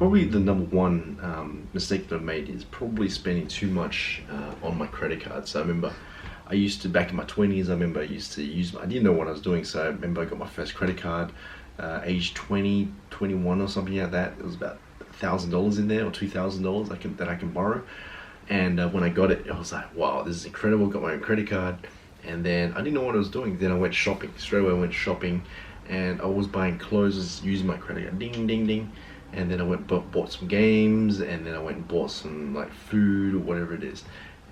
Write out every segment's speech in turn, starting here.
Probably the number one mistake that I made is probably spending too much on my credit card. So I remember I used to, back in my 20s, I remember I used to use, I didn't know what I was doing. So I remember I got my first credit card, age 20, 21 or something like that. It was about $1,000 in there, or $2,000 that I can borrow. And when I got it, I was like, wow, this is incredible. Got my own credit card. And then I didn't know what I was doing. Then I went shopping. Straight away I went shopping, and I was buying clothes using my credit card. Ding, ding, ding. And then I went bought some games, and then I went and bought some like food or whatever it is.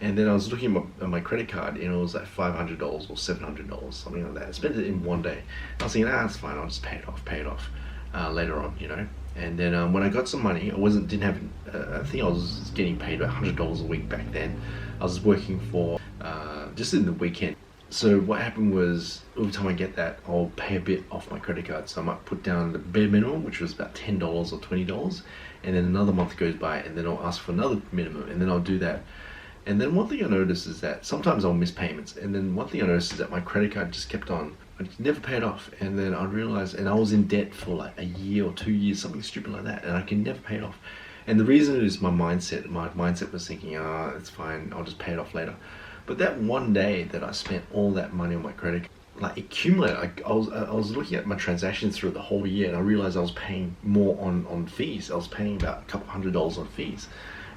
And then I was looking at my credit card, and it was like $500 or $700, something like that. I spent it in one day. I was thinking, it's fine. I'll just pay it off later on, you know. And then when I got some money, didn't have. I think I was getting paid about $100 a week back then. I was working for just in the weekend. So what happened was, every time I get that, I'll pay a bit off my credit card. So I might put down the bare minimum, which was about $10 or $20, and then another month goes by, and then I'll ask for another minimum, and then I'll do that. And then one thing I noticed is that sometimes I'll miss payments, and then one thing I noticed is that my credit card just kept on. I never paid off, and then I realized, and I was in debt for like a year or 2 years, something stupid like that, and I can never pay it off. And the reason is my mindset. My mindset was thinking, it's fine, I'll just pay it off later. But that one day that I spent all that money on my credit card, like accumulated. I was looking at my transactions through the whole year, and I realized I was paying more on fees. I was paying about a couple $100 on fees.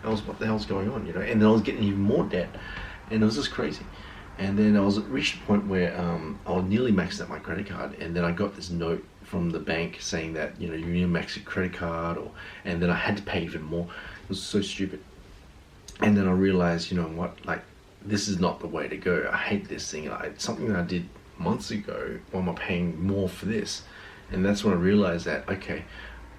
And I was, what the hell's going on, you know? And then I was getting even more debt, and it was just crazy. And then I reached a point where I was nearly maxed out my credit card, and then I got this note from the bank saying that, you know, you need to max your credit card, and then I had to pay even more. It was so stupid. And then I realized, you know what, like, this is not the way to go. I hate this thing. It's something that I did months ago. Why am I paying more for this? And that's when I realized that, okay,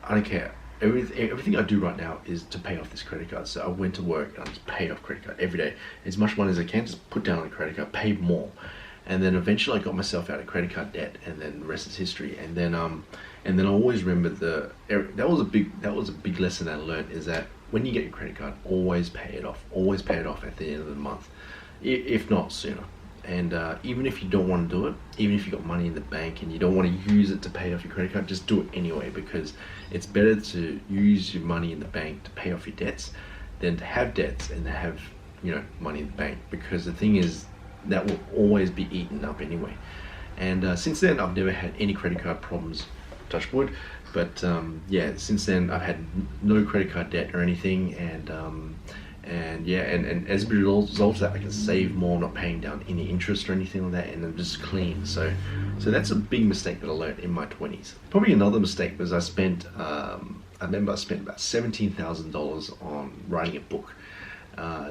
I don't care. Everything I do right now is to pay off this credit card. So I went to work and I just paid off credit card every day. As much money as I can, just put down on a credit card, pay more. And then eventually I got myself out of credit card debt, and then the rest is history. And then I always remember that was a big lesson I learned, is that when you get your credit card, always pay it off. Always pay it off at the end of the month, if not sooner. And even if you don't want to do it, even if you got money in the bank and you don't want to use it to pay off your credit card, just do it anyway, because it's better to use your money in the bank to pay off your debts than to have debts and to have, you know, money in the bank, because the thing is that will always be eaten up anyway. And since then I've never had any credit card problems, touch wood. But yeah, since then I've had no credit card debt or anything, and as a result of that, I can save more, not paying down any interest or anything like that, and I'm just clean. So that's a big mistake that I learned in my 20s. Probably another mistake was I remember I spent about $17,000 on writing a book.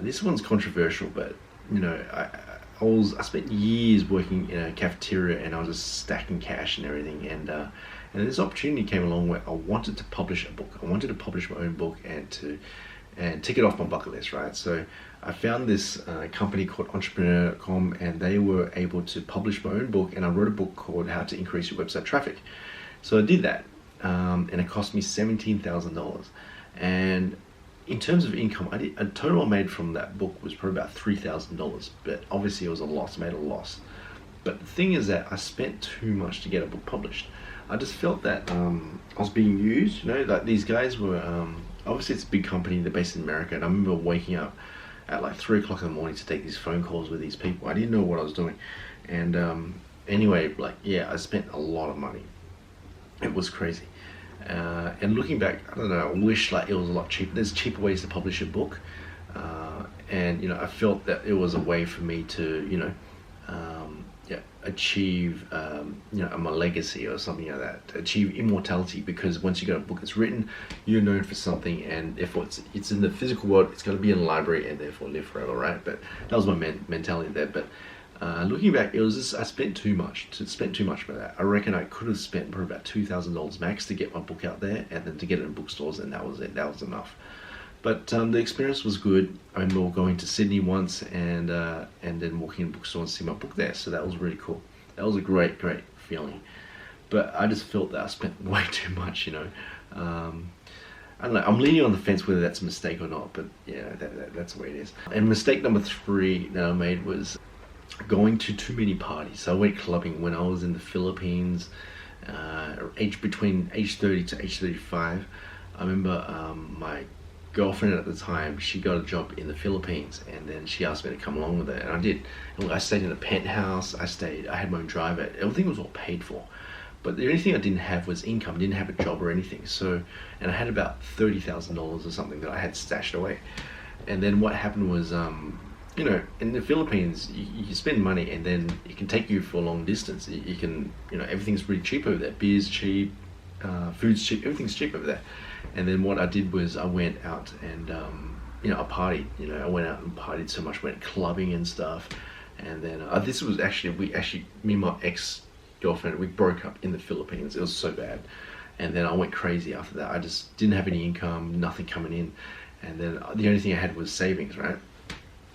This one's controversial, but you know, I spent years working in a cafeteria, and I was just stacking cash and everything, and this opportunity came along where I wanted to publish a book. I wanted to publish my own book and tick it off my bucket list, right? So I found this company called Entrepreneur.com, and they were able to publish my own book, and I wrote a book called How to Increase Your Website Traffic. So I did that, and it cost me $17,000. And in terms of income, a total I made from that book was probably about $3,000, but obviously it was a loss, made a loss. But the thing is that I spent too much to get a book published. I just felt that I was being used, you know, like these guys were, obviously it's a big company, they're based in America, and I remember waking up at like 3 o'clock in the morning to take these phone calls with these people. I didn't know what I was doing. And anyway, like, yeah, I spent a lot of money. It was crazy. And looking back, I don't know, I wish like it was a lot cheaper. There's cheaper ways to publish a book. And, you know, I felt that it was a way for me to, you know, achieve my legacy or something like that, achieve immortality, because once you got a book that's written, you're known for something, and therefore it's in the physical world, it's going to be in a library and therefore live forever, right? But that was my mentality there. But looking back, it was just, I spent too much for that. I reckon I could have spent probably about $2,000 max to get my book out there, and then to get it in bookstores, and that was it. That was enough. But the experience was good. I remember going to Sydney once, and then walking in a bookstore and see my book there. So that was really cool. That was a great feeling. But I just felt that I spent way too much, you know. I don't know. I'm leaning on the fence whether that's a mistake or not. But yeah, that's the way it is. And mistake number 3 that I made was going to too many parties. So I went clubbing when I was in the Philippines, between age 30 to age 35. I remember my girlfriend at the time, she got a job in the Philippines, and then she asked me to come along with her, and I did. And I stayed in a penthouse. I had my own driver. Everything was all paid for. But the only thing I didn't have was income. I didn't have a job or anything. So, and I had about $30,000 or something that I had stashed away. And then what happened was, you know, in the Philippines, you spend money, and then it can take you for a long distance. You can, you know, everything's really cheap over there. Beer's cheap, food's cheap, everything's cheap over there. And then what I did was I went out and, you know, I partied. You know, I went out and partied so much, went clubbing and stuff. And then this was actually, me and my ex-girlfriend, we broke up in the Philippines. It was so bad. And then I went crazy after that. I just didn't have any income, nothing coming in. And then the only thing I had was savings, right?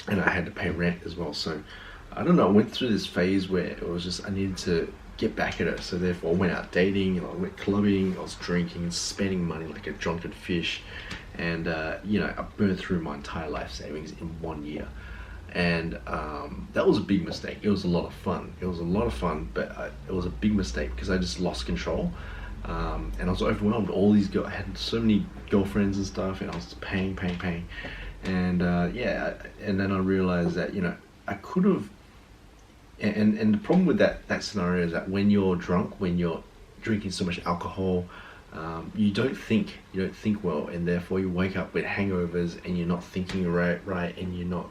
And I had to pay rent as well. So I don't know, I went through this phase where it was just, I needed to get back at it. So therefore I went out dating, I went clubbing, I was drinking and spending money like a drunken fish. And you know, I burned through my entire life savings in 1 year. And that was a big mistake. It was a lot of fun. It was a lot of fun, but it was a big mistake because I just lost control. And I was overwhelmed. I had so many girlfriends and stuff, and I was just paying. And yeah, and then I realized that, you know, I could have, and the problem with that scenario is that when you're drunk, when you're drinking so much alcohol, you don't think well, and therefore you wake up with hangovers, and you're not thinking right, and you're not,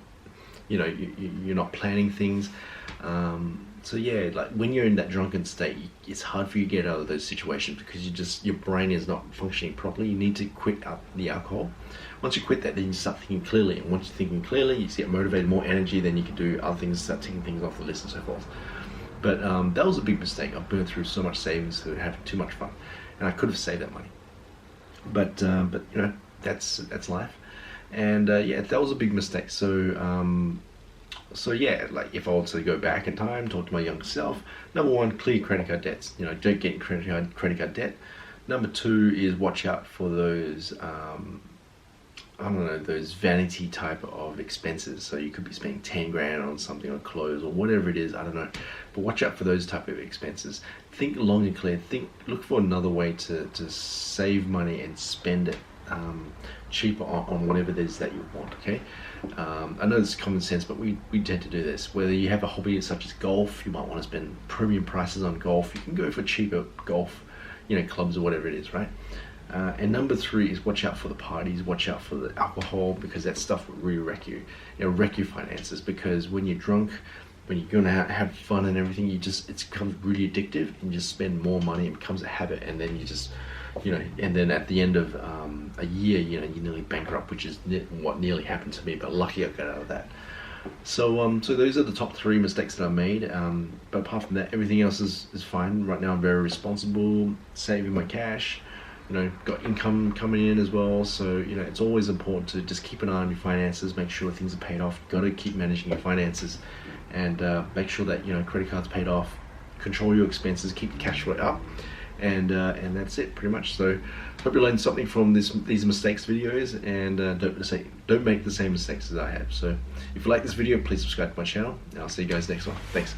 you know, you're not planning things. So yeah, like when you're in that drunken state, it's hard for you to get out of those situations because your brain is not functioning properly. You need to quit out the alcohol. Once you quit that, then you start thinking clearly. And once you're thinking clearly, you get motivated, more energy, then you can do other things, start taking things off the list and so forth. But that was a big mistake. I burned through so much savings to have too much fun, and I could have saved that money. But you know, that's life. And yeah, that was a big mistake. So yeah, like if I was to go back in time, talk to my younger self, number one, clear credit card debts. You know, don't get in credit card debt. Number two is watch out for those, I don't know, those vanity type of expenses. So you could be spending 10 grand on something, on clothes or whatever it is, I don't know. But watch out for those type of expenses. Think long and clear. Look for another way to save money and spend it cheaper on whatever it is that you want, okay? I know it's common sense, but we tend to do this. Whether you have a hobby such as golf, you might want to spend premium prices on golf. You can go for cheaper golf, you know, clubs or whatever it is, right? And number three is watch out for the parties, watch out for the alcohol, because that stuff will really wreck your finances. Because when you're drunk, when you're gonna have fun and everything, it becomes really addictive, and you just spend more money. It becomes a habit, and then you just, you know, and then at the end of a year, you know, you're nearly bankrupt, which is what nearly happened to me. But lucky I got out of that. So those are the top three mistakes that I made. But apart from that, everything else is fine. Right now, I'm very responsible, saving my cash. You know, got income coming in as well. So, you know, it's always important to just keep an eye on your finances, make sure things are paid off. Got to keep managing your finances, and make sure that, you know, credit cards paid off. Control your expenses, keep the cash flow up, and that's it pretty much. So, hope you learned something from these mistakes videos, and don't make the same mistakes as I have. So, if you like this video, please subscribe to my channel, and I'll see you guys next one. Thanks.